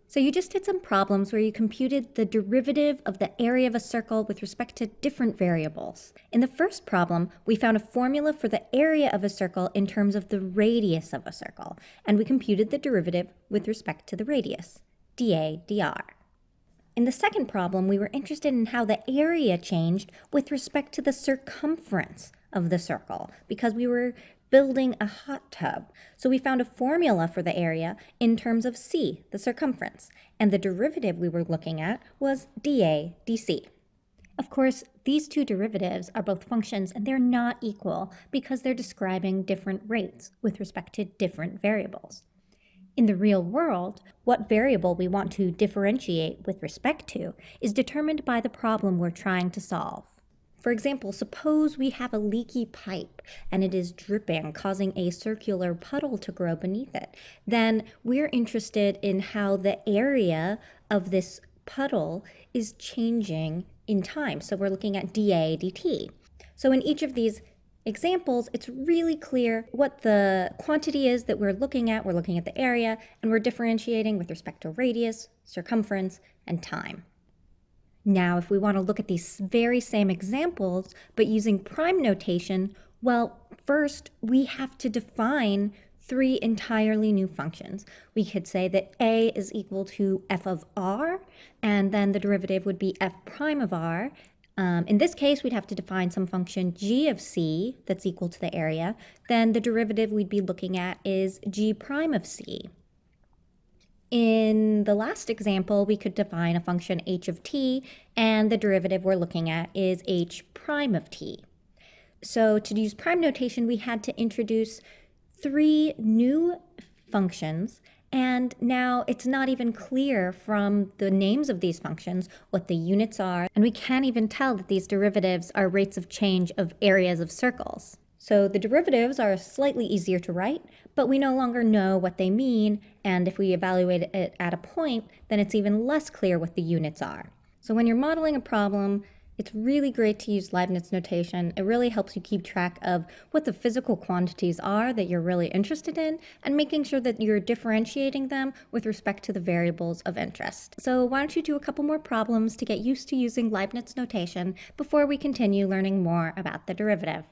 So you just did some problems where you computed the derivative of the area of a circle with respect to different variables. In the first problem, we found a formula for the area of a circle in terms of the radius of a circle, and we computed the derivative with respect to the radius, dA dr. In the second problem, we were interested in how the area changed with respect to the circumference of the circle, because we were building a hot tub. So we found a formula for the area in terms of c, the circumference, and the derivative we were looking at was dA dc. Of course, these two derivatives are both functions and they're not equal because they're describing different rates with respect to different variables. In the real world, what variable we want to differentiate with respect to is determined by the problem we're trying to solve. For example, suppose we have a leaky pipe and it is dripping, causing a circular puddle to grow beneath it. Then we're interested in how the area of this puddle is changing in time. So we're looking at dA dt. So in each of these examples, it's really clear what the quantity is that we're looking at. We're looking at the area, and we're differentiating with respect to radius, circumference, and time. Now, if we want to look at these very same examples, but using prime notation, well, first we have to define three entirely new functions. We could say that a is equal to f of r, and then the derivative would be f prime of r. In this case, we'd have to define some function g of c that's equal to the area. Then the derivative we'd be looking at is g prime of c. In the last example, we could define a function h of t, and the derivative we're looking at is h prime of t. So to use prime notation, we had to introduce three new functions, and now it's not even clear from the names of these functions what the units are, and we can't even tell that these derivatives are rates of change of areas of circles. So the derivatives are slightly easier to write, but we no longer know what they mean, and if we evaluate it at a point, then it's even less clear what the units are. So when you're modeling a problem, it's really great to use Leibniz notation. It really helps you keep track of what the physical quantities are that you're really interested in, and making sure that you're differentiating them with respect to the variables of interest. So why don't you do a couple more problems to get used to using Leibniz notation before we continue learning more about the derivative.